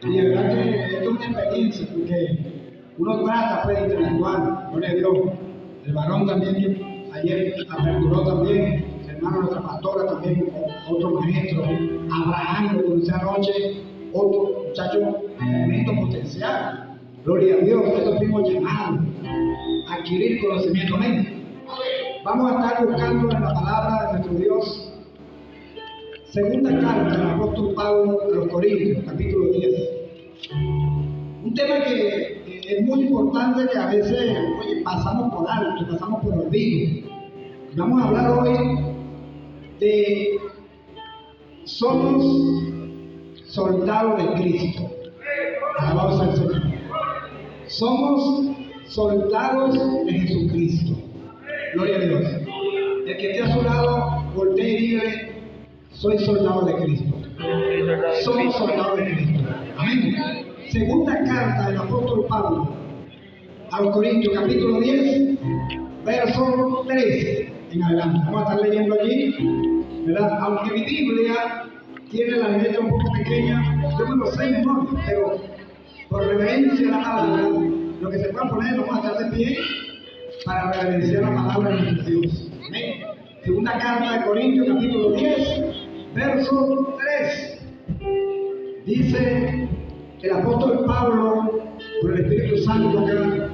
Y de verdad que esto es una experiencia, porque uno trata pues, de interactuar, gloria a Dios. El varón también que ayer aperturó también, el hermano, nuestra pastora también, otro maestro, Abraham, lo conocí anoche, otro muchacho de tremendo potencial. Gloria a Dios, estos fuimos llamados a adquirir conocimiento. Amén. Vamos a estar buscando en la palabra de nuestro Dios. Segunda carta del apóstol Pablo a los Corintios, capítulo 10. Un tema que es muy importante, que a veces pasamos por alto, pasamos por olvido. Vamos a hablar hoy de somos soldados de Cristo. Alabado al Señor. Somos soldados de Jesucristo. Gloria a Dios. El que esté a su lado, voltee y dígale: soy soldado de Cristo. Somos soldados de Cristo. Amén. Segunda carta del apóstol Pablo a los Corintios, capítulo 10, verso 3 en adelante. Vamos a estar leyendo allí, ¿verdad? Aunque mi Biblia tiene la letra un poco pequeña, yo me lo sé de memoria, pero por reverencia a la palabra, lo que se pueda poner, vamos a estar de pie para reverenciar la palabra de nuestro Dios. Amén. Segunda carta de Corintios, capítulo 10, verso 3. Dice el apóstol Pablo, por el Espíritu Santo acá.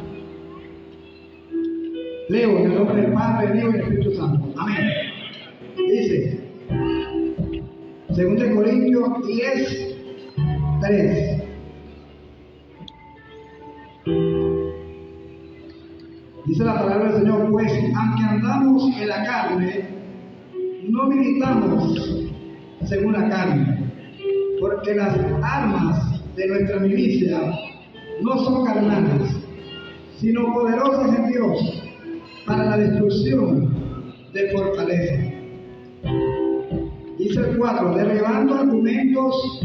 Leo en el nombre del Padre, del Hijo y del Espíritu Santo. Amén. Dice, 2 Corintios 10, 3. Dice la palabra del Señor: pues aunque andamos en la carne, no militamos según la carne, porque las armas de nuestra milicia no son carnales, sino poderosas en Dios para la destrucción de fortalezas. Dice el 4, derribando argumentos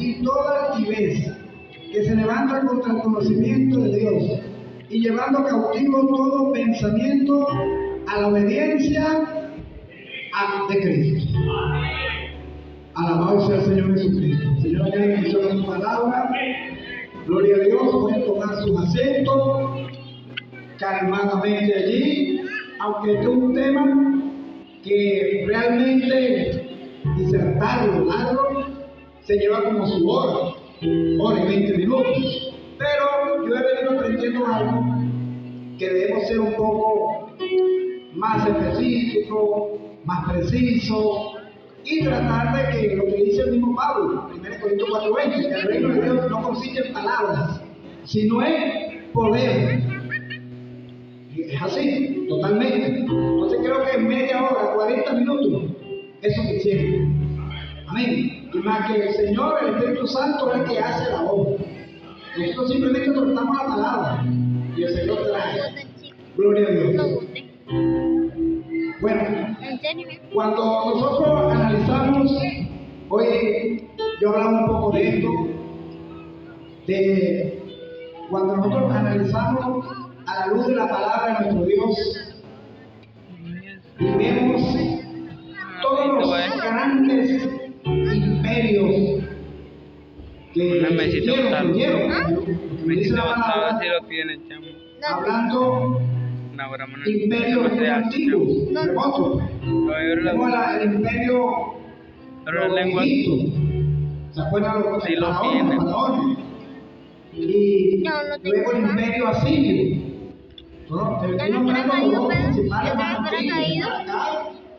y toda altivez que se levanta contra el conocimiento de Dios, y llevando cautivo todo pensamiento a la obediencia de Cristo. Alabado sea el Señor Jesucristo. Señor, que bendición a su palabra. Gloria a Dios. Pueden tomar sus asientos calmadamente allí, aunque este es un tema que realmente disertarlo largo se lleva como su hora y 20 minutos. Pero yo he venido aprendiendo algo, que debemos ser un poco más específico, más preciso, y tratar de que lo que dice el mismo Pablo, 1 Corintios 4:20, que el reino de Dios no consiste en palabras, sino en poder. Es así, totalmente. Entonces creo que en media hora, 40 minutos, es suficiente. Amén. Y más que el Señor, el Espíritu Santo es el que hace la obra. Nosotros simplemente soltamos la palabra y el Señor trae. Gloria a Dios. Bueno, cuando nosotros analizamos, hoy yo hablaba un poco de esto, de cuando nosotros analizamos a la luz de la palabra de nuestro Dios, y vemos todos los grandes imperios que hablando imperios antiguos, como el imperio Egipto, ¿se acuerdan los faraones? Y luego el imperio asirio.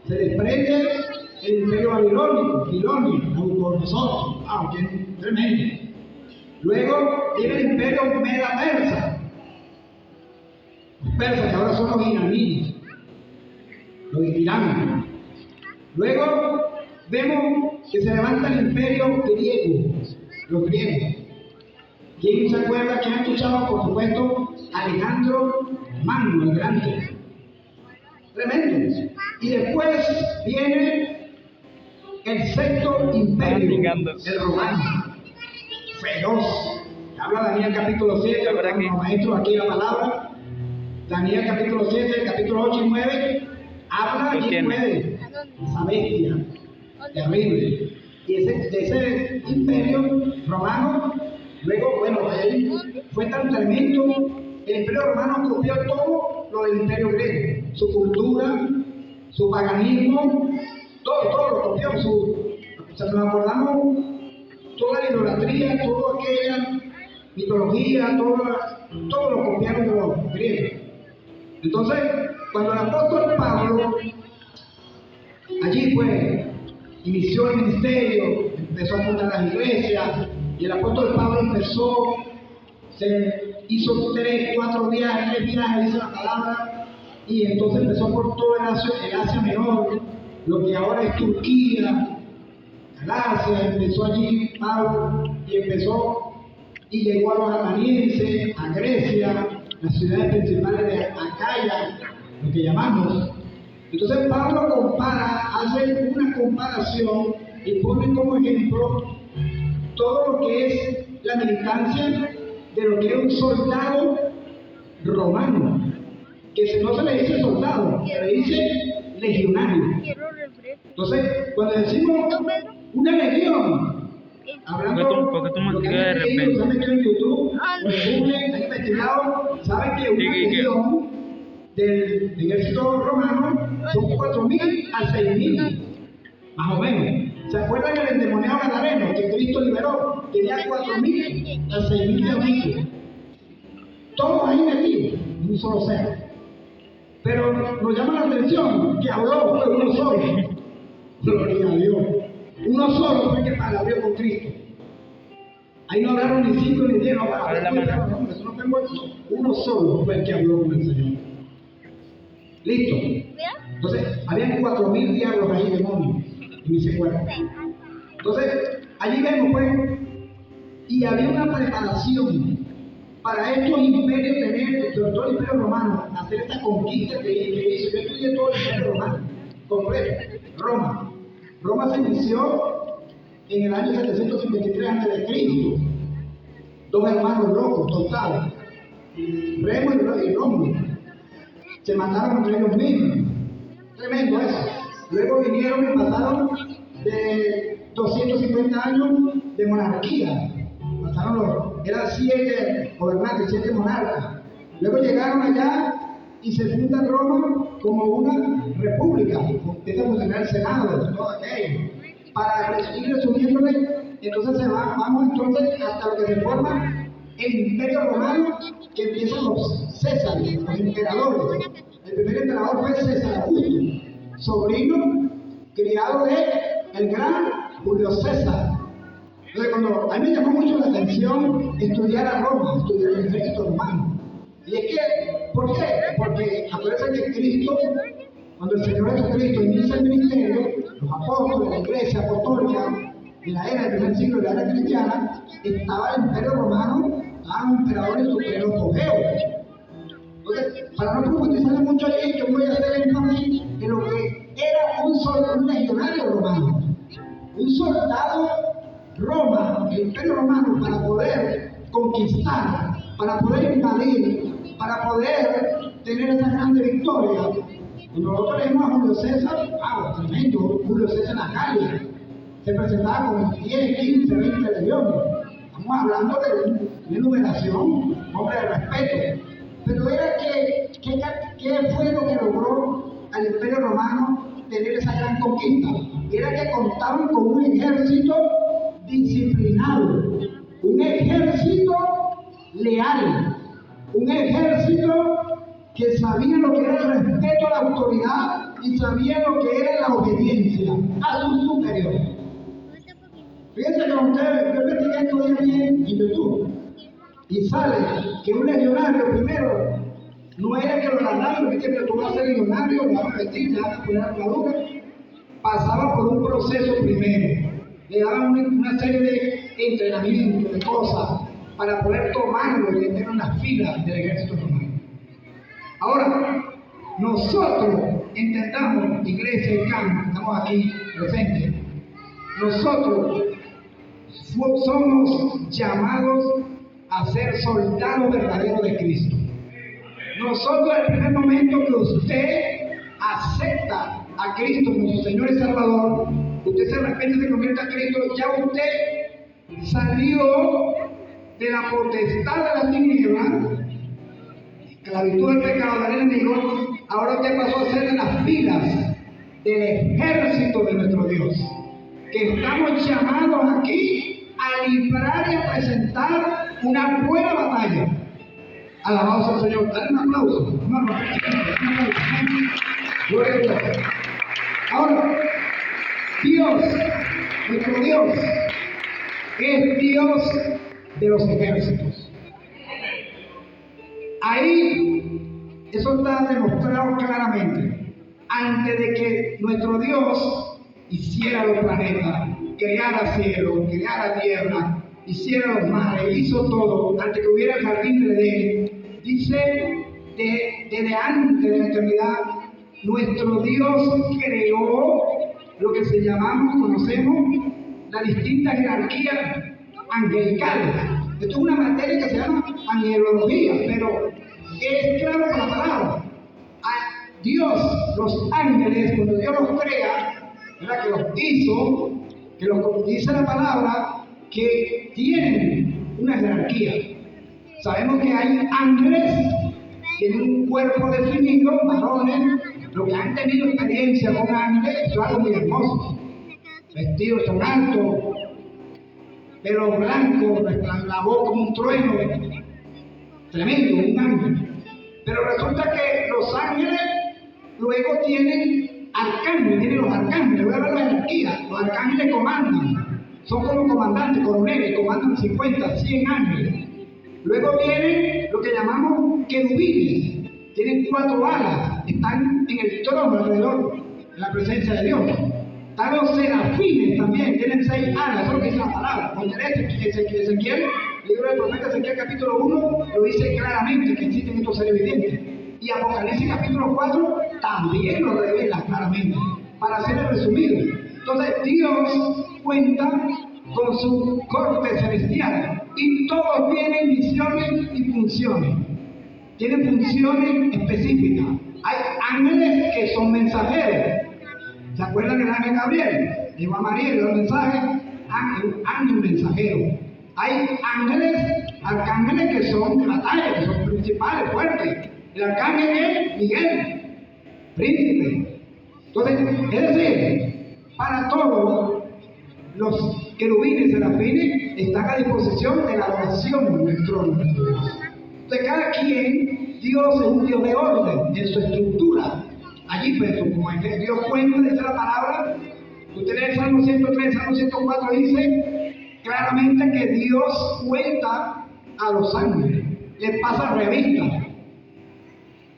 Se desprende el imperio babilónico, Nabucodonosor, tremendo. Luego viene el imperio Meda-Persa. Los persas, que ahora son los iraníes, los Irán. Luego vemos que se levanta el imperio griego, los griegos. ¿Quién se acuerda? ¿Quién ha escuchado? Por supuesto, Alejandro Magno, el Grande. Tremendo. Y después viene el sexto imperio, el romano. Feroz. Habla Daniel capítulo 7, los maestros aquí la palabra. Daniel capítulo 7, capítulo 8 y 9. Habla y puede esa bestia. terrible. Y ese imperio romano, luego, bueno, él fue tan tremendo, el imperio romano copió todo lo del imperio griego, su cultura, su paganismo, todo lo copió, o sea, nos acordamos, toda la idolatría, toda aquella mitología, todo lo copiaron de los griegos. Entonces, cuando el apóstol Pablo allí inició el ministerio, empezó a fundar las iglesias, y el apóstol Pablo se hizo 3 viajes, dice la palabra, y entonces empezó por todo el Asia Menor, lo que ahora es Turquía, Galacia, empezó allí Pablo, y llegó a los atenienses, a Grecia, las ciudades principales de Acaya, lo que llamamos. Entonces Pablo hace una comparación y pone como ejemplo todo lo que es la militancia de lo que es un soldado romano, que no se le dice soldado, se le dice legionario. Entonces, cuando decimos una legión, hablando porque tú lo que de han leído, repente. se han metido en YouTube, o en Google, han investigado, saben que una legión del ejército romano son 4.000 a 6.000, más o menos. ¿Se acuerdan del endemoniado gadareno que Cristo liberó? Tenía 4.000 a 6.000 diablitos. Todos ahí metidos, en un solo ser. Pero nos llama la atención que habló fue uno solo. Gloria a Dios. Uno solo fue que abrió con Cristo. Ahí no hablaron ni 5 ni 10, no hablaron, eso no fue uno solo fue el que habló con el Señor. Listo. Entonces, habían 4.000 diablos ahí, demonios, y ni se acuerdan. Entonces, allí vemos, y había una preparación para estos imperios tener, sobre todo el imperio romano, hacer esta conquista que hizo. Yo estudié todo el imperio romano, completo, Roma. Roma se inició en el año 753 a.C. Dos hermanos locos, totales, Remo y Rómulo. Se mataron entre ellos mismos. Tremendo eso. Luego vinieron y pasaron de 250 años de monarquía. Eran 7 gobernantes, 7 monarcas. Luego llegaron allá y se funda Roma como una república. Empieza a funcionar el Senado, todo aquello. Para ir resumiéndole, entonces vamos entonces hasta lo que se forma el Imperio Romano, que empiezan los Césares, los emperadores. El primer emperador fue César Augusto, sobrino, criado de el gran Julio César. Entonces, a mí me llamó mucho la atención estudiar a Roma, estudiar el ejército romano. Y es que, ¿por qué? Porque acuérdense que Cristo, cuando el Señor Jesucristo inicia el ministerio, los apóstoles, la iglesia apostólica, en la era del primer siglo, de la era cristiana, estaba el imperio romano, estaban los emperadores supremos apogeo. Entonces, para no profundizar mucho allí, yo voy a hacer énfasis en lo que era un legionario romano, un soldado. Roma, el imperio romano, para poder conquistar, para poder invadir, para poder tener esa grande victoria. Y nosotros leemos a Julio César, tremendo, Julio César en la calle, se presentaba con 10, 15, 20 legiones. Estamos hablando de una numeración, un hombre de respeto. Pero era ¿qué fue lo que logró al imperio romano tener esa gran conquista? Era que contaban con un ejército disciplinado, un ejército leal, un ejército que sabía lo que era el respeto a la autoridad y sabía lo que era la obediencia a sus superiores. Fíjense que ustedes, yo investigué esto bien en YouTube y sale que un legionario primero no era que lo mandaron, que tú vas a ser legionario, lo vas a vestir, te vas a poner armadura, pasaba por un proceso primero. Le daban una serie de entrenamientos, de cosas, para poder tomarlo y meterlo en las filas del ejército romano. Ahora, nosotros entendamos, iglesia y campo, estamos aquí presentes, nosotros somos llamados a ser soldados verdaderos de Cristo. Nosotros, en el primer momento que usted acepta a Cristo como su Señor y Salvador, usted usted de repente se convierte a Cristo, ya usted salió de la potestad de las tinieblas, la virtud del pecado del enemigo, ahora usted pasó a ser en las filas del ejército de nuestro Dios, que estamos llamados aquí a librar y a presentar una buena batalla. Alabado sea el Señor. Dale un aplauso. Gloria a Dios. Ahora, Dios, nuestro Dios, es Dios de los ejércitos. Ahí, eso está demostrado claramente. Antes de que nuestro Dios hiciera los planetas, creara cielo, creara tierra, hiciera los mares, hizo todo, antes que hubiera el jardín de Edén, dice, desde antes de la eternidad, nuestro Dios creó lo que conocemos, las distintas jerarquías angelicales. Esto es una materia que se llama angelología, pero es claro por la palabra. Dios, los ángeles, cuando Dios los crea, ¿verdad? Que los hizo, que los dice la palabra, que tienen una jerarquía. Sabemos que hay ángeles, tienen un cuerpo definido, varones, los que han tenido experiencia con ángeles, eso es algo muy hermoso. Vestidos son altos, pelo blanco, la voz como un trueno, tremendo, un ángel. Pero resulta que los ángeles luego tienen arcángeles, tienen los arcángeles, voy a ver la jerarquía, los arcángeles comandan, son como comandantes, coroneles, comandan 50, 100 ángeles. Luego vienen lo que llamamos querubines, tienen 4 alas, están en el trono alrededor, en la presencia de Dios. Están los serafines también, tienen 6 alas, eso es lo que dice la palabra. Cuando Ezequiel, el libro del profeta Ezequiel capítulo 1, lo dice claramente que existen estos seres vivientes. Y Apocalipsis capítulo 4 también lo revela claramente, para ser resumido. Entonces Dios cuenta con su corte celestial y todos tienen misiones y funciones. Tienen funciones específicas. Hay ángeles que son mensajeros. ¿Se acuerdan del ángel Gabriel? Llegó a María y dio el mensaje, ángel mensajero. Hay arcángeles que son de batalla, que son principales, fuertes. El arcángel es Miguel, príncipe. Entonces, es decir, para todos los querubines y serafines están a disposición de la adoración del trono de Dios. Entonces, cada quien, Dios es un Dios de orden en su estructura. Allí, pues, como Dios cuenta, dice la palabra, usted lee el Salmo 103, Salmo 104, dice claramente que Dios cuenta a los ángeles, les pasa revista.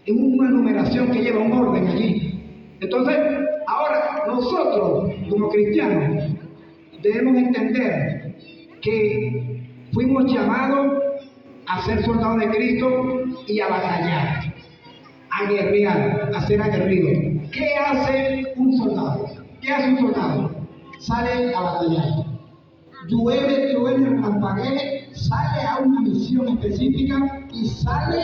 Es una numeración que lleva un orden allí. Entonces, ahora nosotros, como cristianos, debemos entender que fuimos llamados a ser soldados de Cristo y a batallar, a guerrear, a ser aguerridos. ¿Qué hace un soldado? ¿Qué hace un soldado? Sale a batallar. Llueve, relampaguee, sale a una misión específica y sale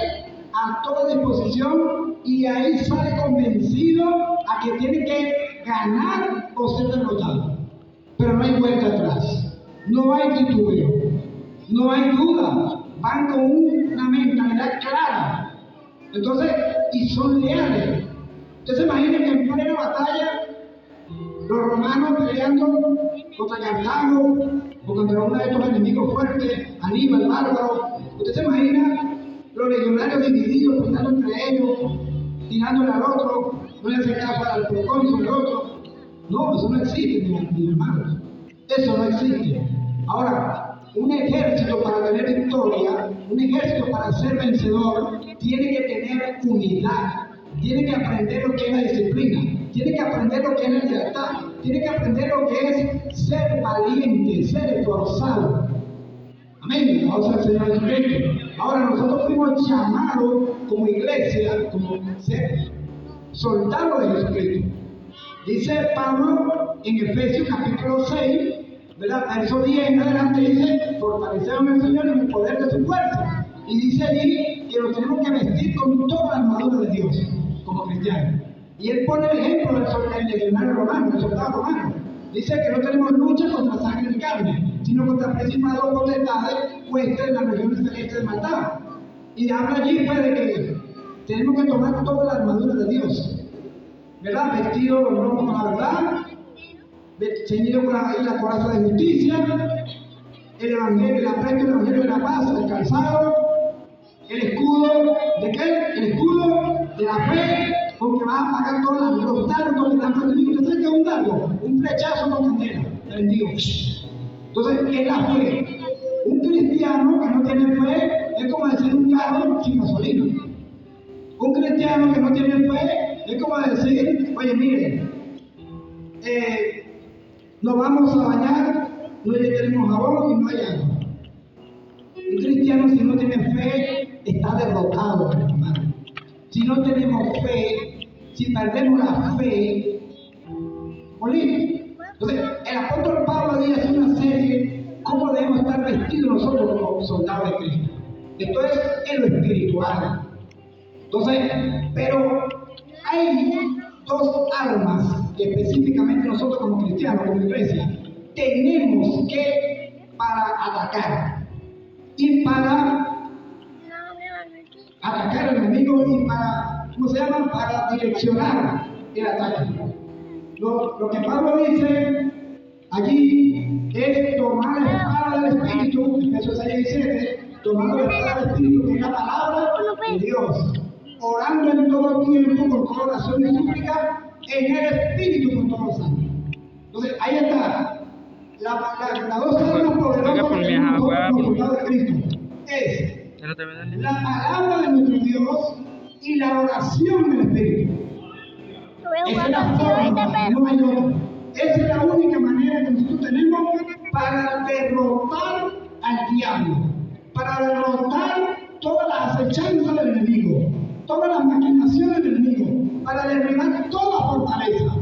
a toda disposición y ahí sale convencido a que tiene que ganar o ser derrotado. Pero no hay vuelta atrás, no hay titubeo, no hay duda, van con una mentalidad clara. Entonces, y son leales. Usted se imagina que en plena batalla, los romanos peleando contra Cartago o contra uno de estos enemigos fuertes, Aníbal, bárbaro. Usted se imagina los legionarios divididos, peleando entre ellos, tirándole al otro, no le hace caso al procónsul del otro. No, eso no existe, mis hermanos. Eso no existe. Ahora, un ejército para tener victoria, un ejército para ser vencedor, tiene que tener unidad, tiene que aprender lo que es la disciplina, tiene que aprender lo que es la lealtad, tiene que aprender lo que es ser valiente, ser esforzado. Amén. Vamos al Señor Jesucristo. Ahora nosotros fuimos llamados como iglesia, como ser soldados de Jesucristo. Dice Pablo en Efesios capítulo 6, ¿verdad? Verso 10 en adelante dice, fortaleceos en el Señor y en el poder de su fuerza. Y dice allí que nos tenemos que vestir con toda la armadura de Dios, como cristianos. Y él pone el ejemplo del legionario romano, del soldado romano. Dice que no tenemos lucha contra sangre y carne, sino contra principados, potestades, huestes de las regiones celestes de maldad. Y habla allí pues de que tenemos que tomar toda la armadura de Dios, ¿verdad? Vestido los lomos con la verdad, ceñido con la coraza de justicia, el evangelio, el apresto del evangelio de la paz, el calzado, el escudo de qué? El escudo de la fe, con que va a apagar todos los dardos que están enemigos. ¿Usted sabe qué es un dardo? Un flechazo con candela, prendido. Entonces, ¿qué es la fe? Un cristiano que no tiene fe es como decir un carro sin gasolina. Un cristiano que no tiene fe es como decir, oye, mire, nos vamos a bañar, no tenemos jabón y no hay agua. Un cristiano, si no tiene fe, está derrotado, hermano. Si no tenemos fe, si perdemos la fe, morimos. Entonces, el apóstol Pablo dice en una serie cómo debemos estar vestidos nosotros como soldados de Cristo. Esto es en lo espiritual. Entonces, pero hay dos armas que específicamente nosotros como cristianos, como iglesia, tenemos que para atacar y para atacar al enemigo y para, ¿cómo se llama? Para direccionar el ataque. Lo que Pablo dice allí es tomar la espada del Espíritu, Efesios 6:17, tomando la espada del Espíritu, que es la palabra de Dios, orando en todo tiempo con toda oración y súplica en el Espíritu con todos los santos. Entonces, ahí está. La dos armas poderosas que tenemos como soldados de Cristo es la palabra de nuestro Dios y la oración del Espíritu. Esa es la forma, no hay otra. Esa es la única manera que nosotros tenemos para derrotar al diablo, para derrotar todas las acechanzas del enemigo, todas las maquinaciones del enemigo, para derribar toda fortaleza.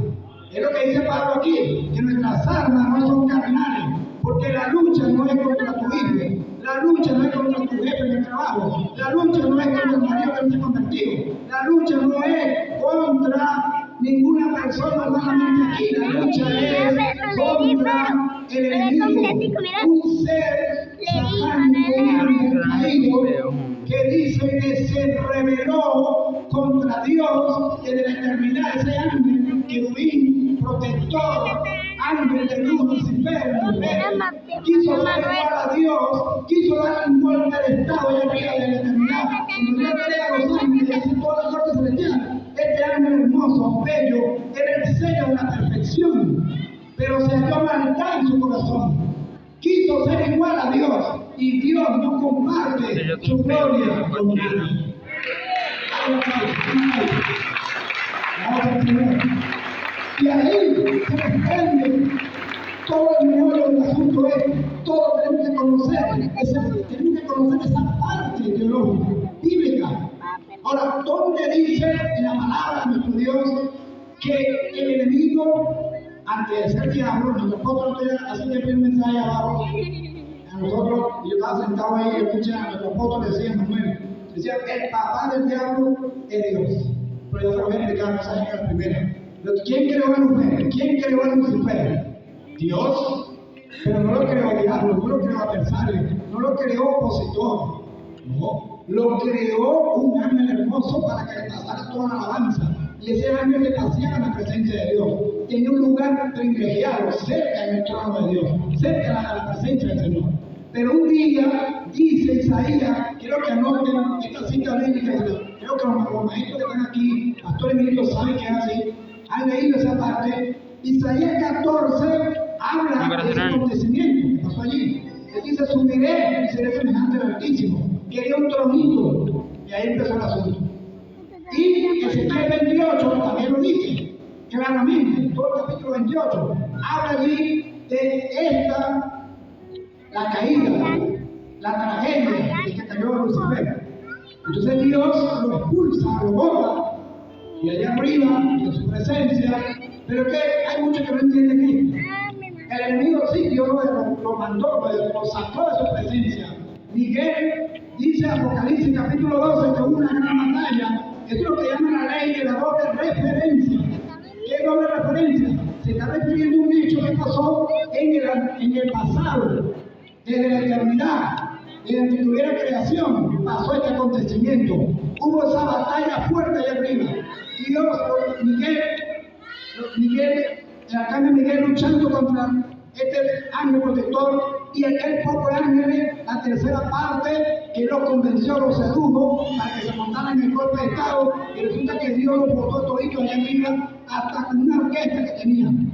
Es lo que dice Pablo aquí, que nuestras armas no son carnales, porque la lucha no es contra tu hijo, la lucha no es contra tu jefe en el trabajo, la lucha no es contra el marido que no se ha convertido, la lucha no es contra ninguna persona humanamente aquí, la lucha es contra el enemigo, un ser satánico, un ángel caído, que dice que se rebeló contra Dios desde la eternidad. Ese ángel, querubín, protector, ángel de luz, Lucifer, quiso dar igual a Dios, quiso dar un golpe de estado allá arriba de la eternidad. Cuando Dios crea a los ángeles y hace todas las cosas celestiales, este ángel hermoso, bello, era el sello de la perfección, pero se halló maldad en su corazón. Quiso ser igual a Dios y Dios no comparte su gloria con nadie. Y ahí se desprende todo el meollo del asunto. Todos tenemos que conocer esa parte teológica, bíblica. Ahora, ¿dónde dice en la palabra de nuestro Dios que el enemigo, antes de ser diablo, nosotros hace tiempo un mensaje abajo, a nosotros, yo estaba sentado ahí y escuché a nuestro apóstol decía Manuel, decía, el papá del diablo es Dios. Pero yo voy a explicar el mensaje que la primera. ¿Quién creó a Lucifer? ¿Quién creó a Lucifer? Dios. Pero no lo creó a diablo, no lo creó a adversario, no lo creó opositor. No, lo creó un ángel hermoso para que le pasara toda la alabanza. Y ese ángel le paseaba en la presencia de Dios. Tenía un lugar privilegiado, cerca del trono de Dios, cerca de la presencia del Señor. Pero un día, dice Isaías, quiero que anoten esta cita bíblica, creo que los maestros que están aquí, pastores ministros, saben que es así, han leído esa parte. Isaías 14 habla de ese acontecimiento que pasó allí. Él dice, subiré y seré semejante al Altísimo. Quería un tronito, y ahí empezó el asunto. Y Ezequiel 28 también lo dice claramente, todo el capítulo 28 habla allí de la caída, la tragedia de que cayó Lucifer. Entonces Dios lo expulsa, lo bota, y allá arriba, en su presencia, pero que hay muchos que no entienden esto. El enemigo sí, Dios lo mandó, lo sacó de su presencia. Miguel dice Apocalipsis capítulo 12 que hubo una gran batalla. Esto es lo que llaman la ley de la doble referencia. ¿Qué doble referencia? se está refiriendo a un hecho que pasó en el pasado, desde la eternidad, desde que tuviera creación, pasó este acontecimiento. Hubo esa batalla fuerte allá arriba. Y Dios, el arcángel Miguel luchando contra este ángel protector y aquel poco de ángeles, la tercera parte, que lo convenció, lo sedujo para que se montaran en el golpe de estado, y resulta que Dios los botó todito allá arriba, hasta con una orquesta que tenían,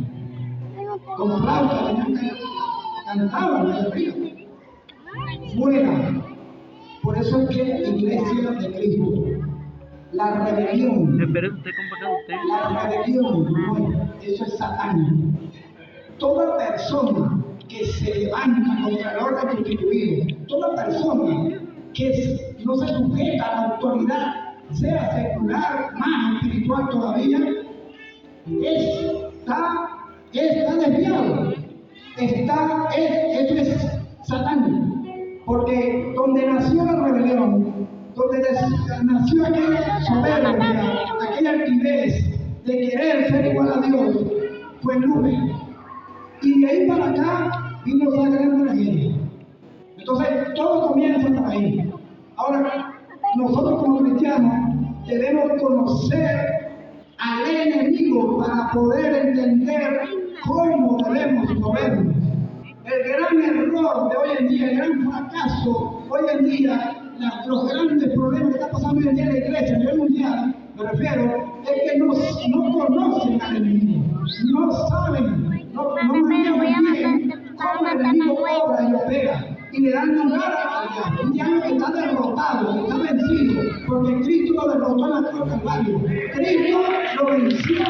con flauta, cantaban allá arriba. Fuera. Por eso es que Iglesia de Cristo, la rebelión, la rebelión, no, eso es satánico. Toda persona que se levanta contra el orden constituido, toda persona que no se sujeta a la autoridad, sea secular, más espiritual todavía, está desviado. Eso es satánico. Porque donde nació la rebelión, donde nació aquella soberbia, aquella altivez de querer ser igual a Dios, fue en nube. Y de ahí para acá vino esa gran tragedia. Entonces todo comienza por ahí. Ahora, nosotros como cristianos debemos conocer al enemigo para poder entender cómo debemos movernos. El gran error de hoy en día, el gran fracaso hoy en día, los grandes problemas que está pasando hoy en día en la iglesia a nivel mundial, me refiero, es que no conocen al enemigo, no saben, no manejan bien cómo el enemigo obra y opera, y le dan lugar al diablo, un diablo que está derrotado, que está vencido, porque Cristo lo derrotó en la cruz del Calvario. Cristo lo venció.